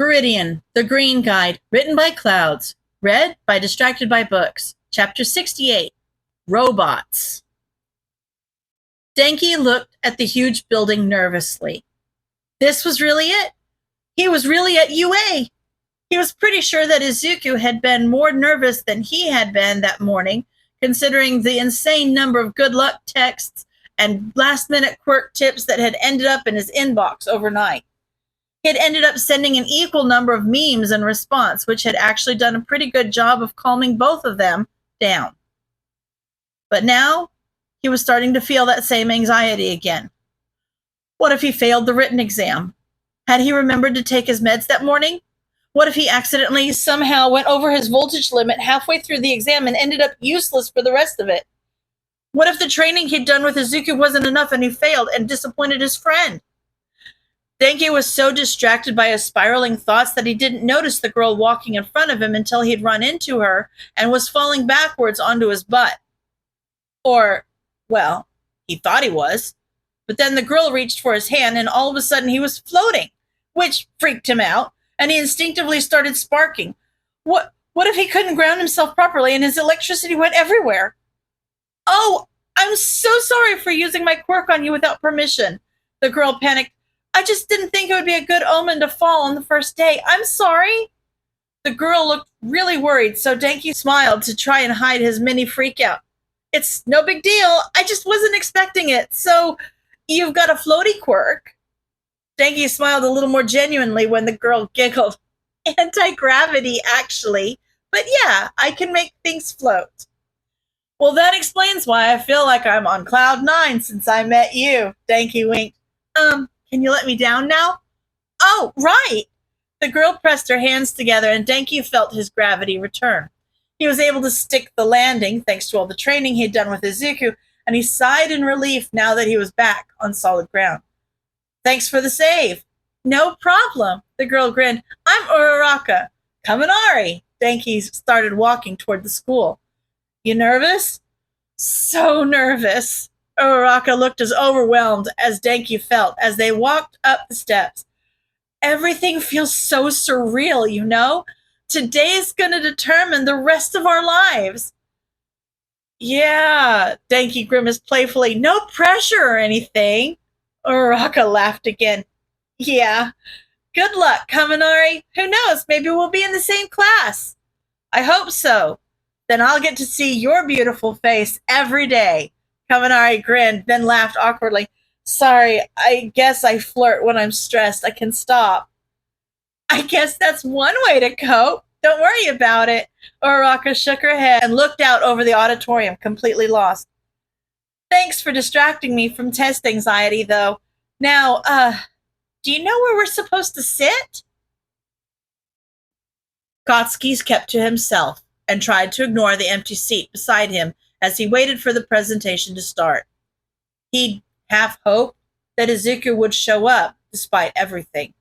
Viridian, The Green Guide, written by Clouds, read by Distracted by Books. Chapter 68, Robots. Denki looked at the huge building nervously. This was really it. He was really at UA. He was pretty sure that Izuku had been more nervous than he had been that morning, considering the insane number of good luck texts and last-minute quirk tips that had ended up in his inbox overnight. He had ended up sending an equal number of memes in response, which had actually done a pretty good job of calming both of them down. But now, he was starting to feel that same anxiety again. What if he failed the written exam? Had he remembered to take his meds that morning? What if he accidentally somehow went over his voltage limit halfway through the exam and ended up useless for the rest of it? What if the training he'd done with Izuku wasn't enough and he failed and disappointed his friend? Denki was so distracted by his spiraling thoughts that he didn't notice the girl walking in front of him until he'd run into her and was falling backwards onto his butt. Or, well, he thought he was. But then the girl reached for his hand and all of a sudden he was floating, which freaked him out, and he instinctively started sparking. What if he couldn't ground himself properly and his electricity went everywhere? Oh, I'm so sorry for using my quirk on you without permission. The girl panicked. I just didn't think it would be a good omen to fall on the first day. I'm sorry. The girl looked really worried, so Denki smiled to try and hide his mini freakout. It's no big deal. I just wasn't expecting it. So, you've got a floaty quirk? Denki smiled a little more genuinely when the girl giggled. Anti-gravity, actually. But yeah, I can make things float. Well, that explains why I feel like I'm on cloud 9 since I met you, Denki winked. Can you let me down now? Oh, right. The girl pressed her hands together and Denki felt his gravity return. He was able to stick the landing thanks to all the training he'd done with Izuku, and he sighed in relief now that he was back on solid ground. Thanks for the save. No problem, the girl grinned. I'm Uraraka. Kaminari. Denki started walking toward the school. You nervous? So nervous. Uraraka looked as overwhelmed as Denki felt as they walked up the steps. Everything feels so surreal, you know? Today is going to determine the rest of our lives. Yeah, Denki grimaced playfully. No pressure or anything. Uraraka laughed again. Yeah. Good luck, Kaminari. Who knows, maybe we'll be in the same class. I hope so. Then I'll get to see your beautiful face every day. Kaminari grinned, then laughed awkwardly. Sorry, I guess I flirt when I'm stressed. I can stop. I guess that's one way to cope. Don't worry about it. Uraraka shook her head and looked out over the auditorium, completely lost. Thanks for distracting me from test anxiety, though. Now, do you know where we're supposed to sit? Katsuki kept to himself and tried to ignore the empty seat beside him as he waited for the presentation to start. He'd half hoped that Izuku would show up despite everything.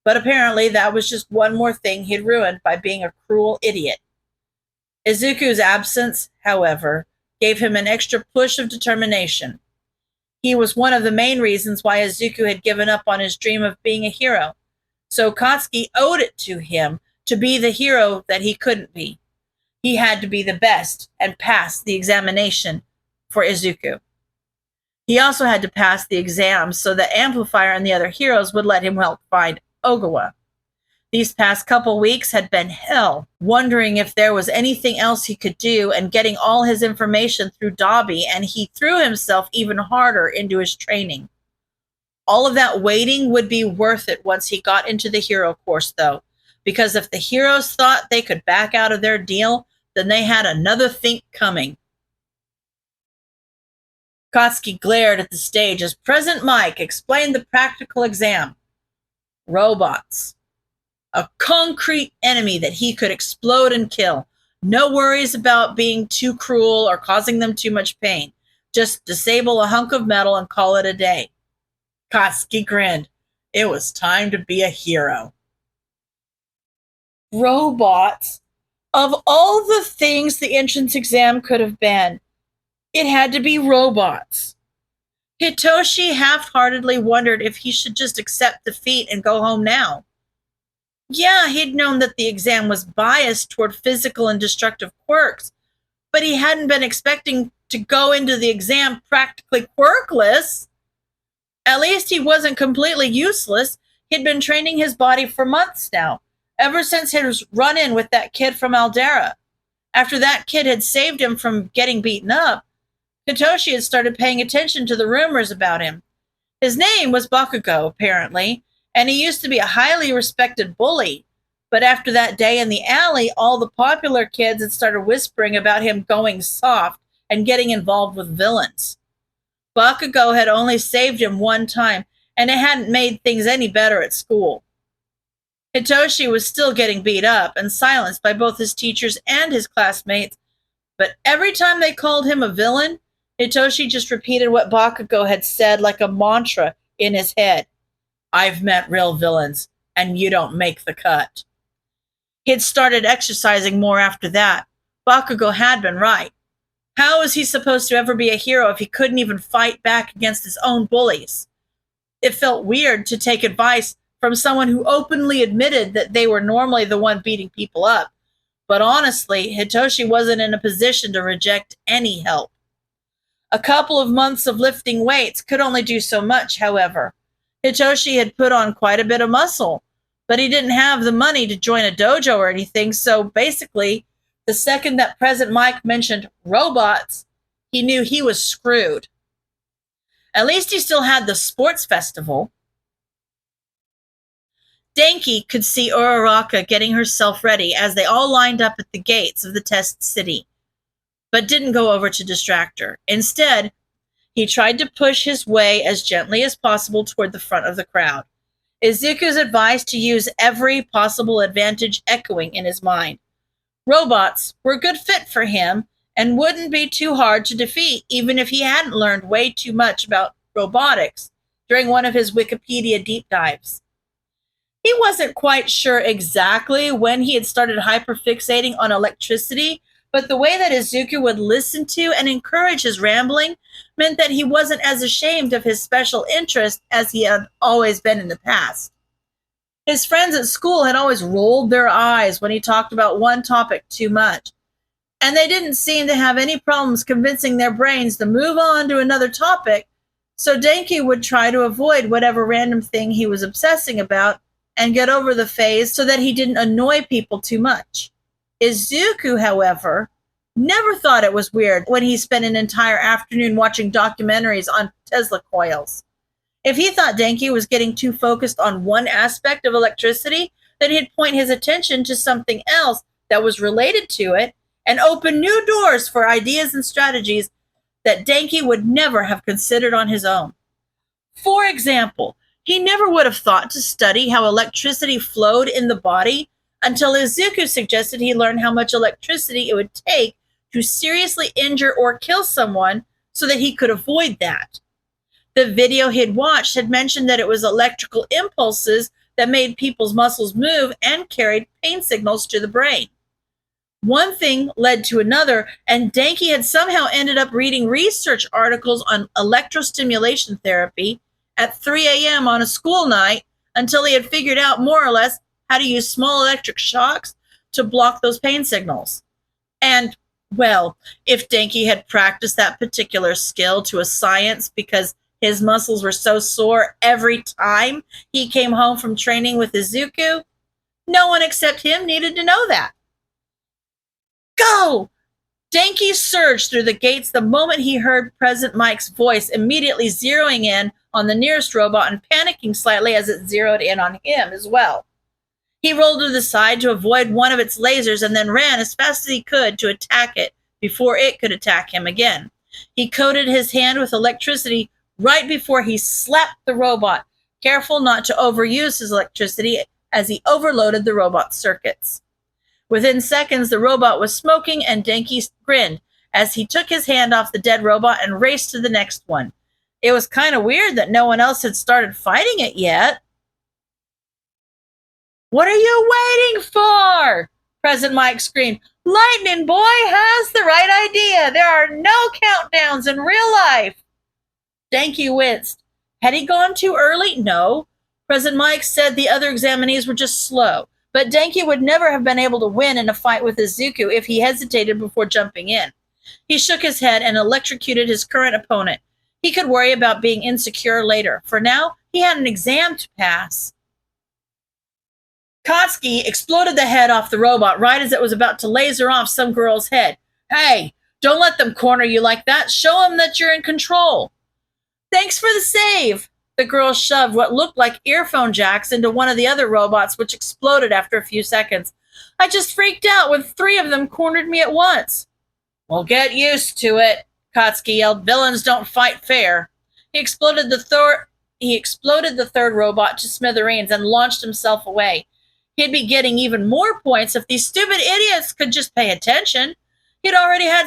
But apparently that was just one more thing he'd ruined by being a cruel idiot. Izuku's absence, however, gave him an extra push of determination. He was one of the main reasons why Izuku had given up on his dream of being a hero. So Katsuki owed it to him to be the hero that he couldn't be. He had to be the best and pass the examination for Izuku. He also had to pass the exam so that Amplifier and the other heroes would let him help find Ogawa. These past couple weeks had been hell, wondering if there was anything else he could do and getting all his information through Dobby, and he threw himself even harder into his training. All of that waiting would be worth it once he got into the hero course, though, because if the heroes thought they could back out of their deal, then they had another think coming. Katsuki glared at the stage as President Mike explained the practical exam. Robots. A concrete enemy that he could explode and kill. No worries about being too cruel or causing them too much pain. Just disable a hunk of metal and call it a day. Katsuki grinned. It was time to be a hero. Robots. Of all the things the entrance exam could have been, it had to be robots. Hitoshi half-heartedly wondered if he should just accept defeat and go home now. Yeah, he'd known that the exam was biased toward physical and destructive quirks, but he hadn't been expecting to go into the exam practically quirkless. At least he wasn't completely useless. He'd been training his body for months now, ever since his run in with that kid from Aldera. After that kid had saved him from getting beaten up, Hitoshi had started paying attention to the rumors about him. His name was Bakugo, apparently, and he used to be a highly respected bully. But after that day in the alley, all the popular kids had started whispering about him going soft and getting involved with villains. Bakugo had only saved him one time, and it hadn't made things any better at school. Hitoshi was still getting beat up and silenced by both his teachers and his classmates, but every time they called him a villain, Hitoshi just repeated what Bakugo had said like a mantra in his head. I've met real villains, and you don't make the cut. He had started exercising more after that. Bakugo had been right. How was he supposed to ever be a hero if he couldn't even fight back against his own bullies? It felt weird to take advice from someone who openly admitted that they were normally the one beating people up. But honestly, Hitoshi wasn't in a position to reject any help. A couple of months of lifting weights could only do so much, however. Hitoshi had put on quite a bit of muscle, but he didn't have the money to join a dojo or anything, so basically, the second that President Mike mentioned robots, he knew he was screwed. At least he still had the sports festival. Denki could see Uraraka getting herself ready as they all lined up at the gates of the test city, but didn't go over to distract her. Instead, he tried to push his way as gently as possible toward the front of the crowd, Izuku's advice to use every possible advantage echoing in his mind. Robots were a good fit for him and wouldn't be too hard to defeat, even if he hadn't learned way too much about robotics during one of his Wikipedia deep dives. He wasn't quite sure exactly when he had started hyperfixating on electricity, but the way that Izuku would listen to and encourage his rambling meant that he wasn't as ashamed of his special interest as he had always been in the past. His friends at school had always rolled their eyes when he talked about one topic too much, and they didn't seem to have any problems convincing their brains to move on to another topic, so Denki would try to avoid whatever random thing he was obsessing about and get over the phase so that he didn't annoy people too much. Izuku, however, never thought it was weird when he spent an entire afternoon watching documentaries on Tesla coils. If he thought Denki was getting too focused on one aspect of electricity, then he'd point his attention to something else that was related to it and open new doors for ideas and strategies that Denki would never have considered on his own. For example, he never would have thought to study how electricity flowed in the body until Izuku suggested he learn how much electricity it would take to seriously injure or kill someone so that he could avoid that. The video he'd watched had mentioned that it was electrical impulses that made people's muscles move and carried pain signals to the brain. One thing led to another, and Denki had somehow ended up reading research articles on electrostimulation therapy at 3 a.m. on a school night until he had figured out more or less how to use small electric shocks to block those pain signals. And, well, if Denki had practiced that particular skill to a science because his muscles were so sore every time he came home from training with Izuku, no one except him needed to know that. Go! Denki surged through the gates the moment he heard President Mike's voice, immediately zeroing in on the nearest robot and panicking slightly as it zeroed in on him as well. He rolled to the side to avoid one of its lasers and then ran as fast as he could to attack it before it could attack him again. He coated his hand with electricity right before he slapped the robot, careful not to overuse his electricity as he overloaded the robot's circuits. Within seconds, the robot was smoking, and Denki grinned as he took his hand off the dead robot and raced to the next one. It was kind of weird that no one else had started fighting it yet. What are you waiting for? President Mike screamed. Lightning Boy has the right idea. There are no countdowns in real life. Denki winced. Had he gone too early? No. President Mike said the other examinees were just slow. but Denki would never have been able to win in a fight with Izuku if he hesitated before jumping in. He shook his head and electrocuted his current opponent. He could worry about being insecure later. For now, he had an exam to pass. Katsuki exploded the head off the robot right as it was about to laser off some girl's head. Hey, don't let them corner you like that. Show them that you're in control. Thanks for the save. The girl shoved what looked like earphone jacks into one of the other robots, which exploded after a few seconds. I just freaked out when 3 of them cornered me at once. Well, get used to it, Katsuki yelled. Villains don't fight fair. He exploded the third robot to smithereens and launched himself away. He'd be getting even more points if these stupid idiots could just pay attention. He'd already had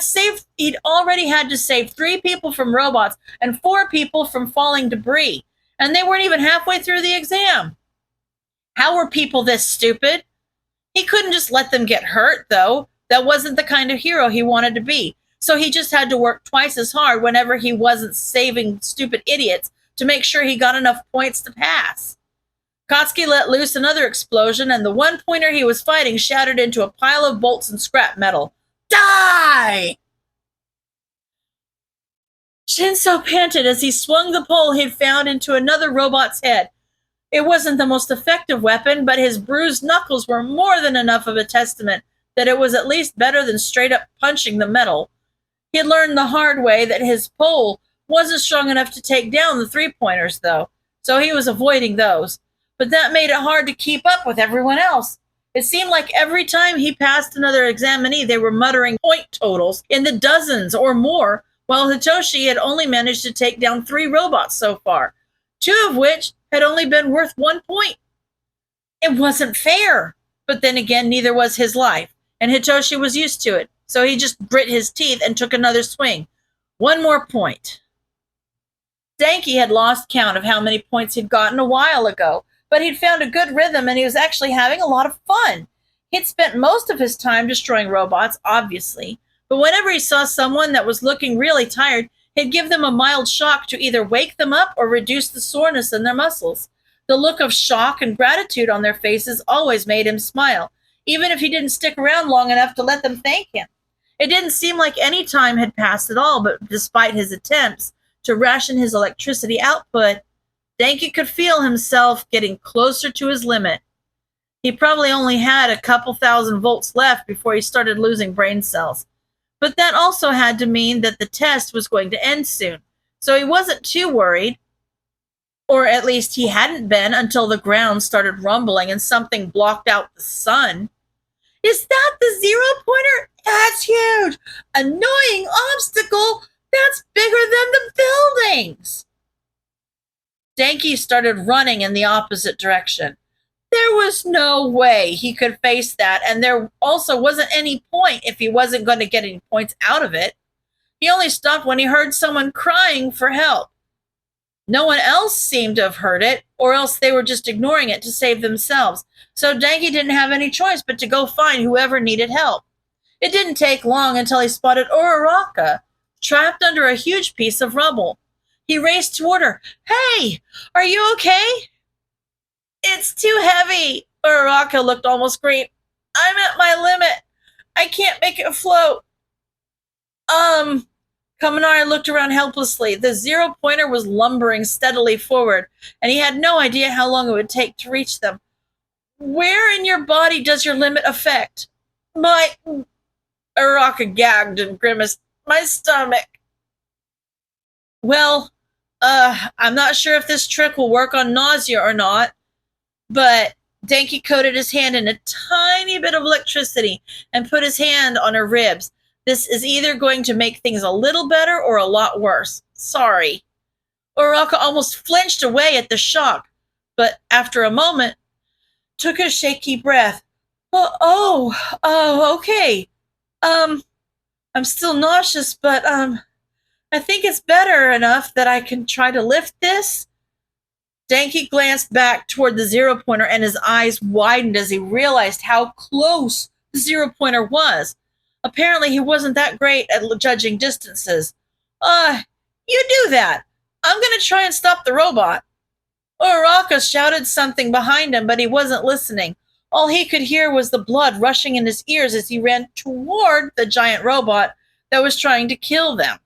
to save 3 people from robots and 4 people from falling debris, and they weren't even halfway through the exam. How were people this stupid? He couldn't just let them get hurt, though. That wasn't the kind of hero he wanted to be, so he just had to work twice as hard whenever he wasn't saving stupid idiots to make sure he got enough points to pass. Katsuki let loose another explosion, and the 1-pointer he was fighting shattered into a pile of bolts and scrap metal. Die! Shinso panted as he swung the pole he'd found into another robot's head. It wasn't the most effective weapon, but his bruised knuckles were more than enough of a testament that it was at least better than straight up punching the metal. He had learned the hard way that his pole wasn't strong enough to take down the 3-pointers, though, so he was avoiding those. But that made it hard to keep up with everyone else. It seemed like every time he passed another examinee, they were muttering point totals in the dozens or more, while Hitoshi had only managed to take down 3 robots so far, 2 of which had only been worth 1 point. It wasn't fair, but then again, neither was his life, and Hitoshi was used to it, so he just grit his teeth and took another swing. 1 more point. Denki had lost count of how many points he'd gotten a while ago, but he'd found a good rhythm and he was actually having a lot of fun. He'd spent most of his time destroying robots, obviously, but whenever he saw someone that was looking really tired, he'd give them a mild shock to either wake them up or reduce the soreness in their muscles. The look of shock and gratitude on their faces always made him smile, even if he didn't stick around long enough to let them thank him. It didn't seem like any time had passed at all, but despite his attempts to ration his electricity output, Denki could feel himself getting closer to his limit. He probably only had a couple thousand volts left before he started losing brain cells. But that also had to mean that the test was going to end soon, so he wasn't too worried. Or at least he hadn't been until the ground started rumbling and something blocked out the sun. Is that the 0-pointer? That's huge! Annoying obstacle! That's bigger than the buildings! Denki started running in the opposite direction. There was no way he could face that, and there also wasn't any point if he wasn't going to get any points out of it. He only stopped when he heard someone crying for help. No one else seemed to have heard it, or else they were just ignoring it to save themselves, so Denki didn't have any choice but to go find whoever needed help. It didn't take long until he spotted Uraraka, trapped under a huge piece of rubble. He raced toward her. Hey, are you okay? It's too heavy. Uraraka looked almost green. I'm at my limit. I can't make it float. Kaminari looked around helplessly. The 0-pointer was lumbering steadily forward, and he had no idea how long it would take to reach them. Where in your body does your limit affect? Uraraka gagged and grimaced. My stomach. Well, I'm not sure if this trick will work on nausea or not, but Denki coated his hand in a tiny bit of electricity and put his hand on her ribs. This is either going to make things a little better or a lot worse. Sorry. Uraraka almost flinched away at the shock, but after a moment, took a shaky breath. Okay. I'm still nauseous, but, I think it's better enough that I can try to lift this. Denki glanced back toward the 0-pointer and his eyes widened as he realized how close the 0-pointer was. Apparently he wasn't that great at judging distances. You do that. I'm going to try and stop the robot. Uraraka shouted something behind him, but he wasn't listening. All he could hear was the blood rushing in his ears as he ran toward the giant robot that was trying to kill them.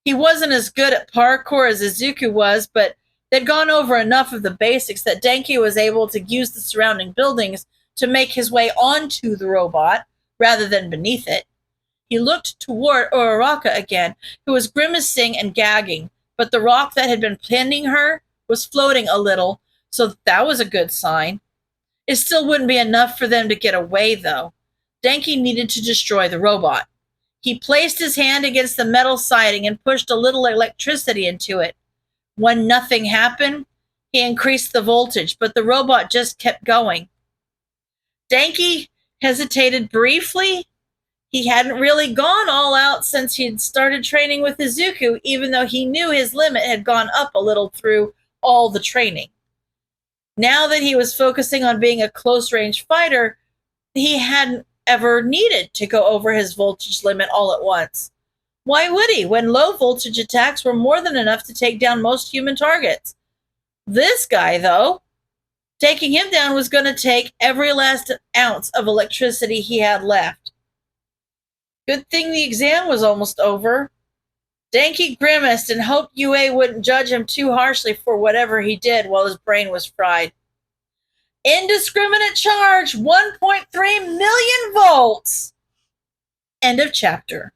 He wasn't as good at parkour as Izuku was, but they'd gone over enough of the basics that Denki was able to use the surrounding buildings to make his way onto the robot rather than beneath it. He looked toward Uraraka again, who was grimacing and gagging, but the rock that had been pinning her was floating a little, so that was a good sign. It still wouldn't be enough for them to get away, though. Denki needed to destroy the robot. He placed his hand against the metal siding and pushed a little electricity into it. When nothing happened, he increased the voltage, but the robot just kept going. Denki hesitated briefly. He hadn't really gone all out since he'd started training with Izuku, even though he knew his limit had gone up a little through all the training. Now that he was focusing on being a close-range fighter, he hadn't ever needed to go over his voltage limit all at once. Why would he, when low-voltage attacks were more than enough to take down most human targets? This guy, though, taking him down was going to take every last ounce of electricity he had left. Good thing the exam was almost over. Denki grimaced and hoped UA wouldn't judge him too harshly for whatever he did while his brain was fried. Indiscriminate charge, 1.3 million volts. End of chapter.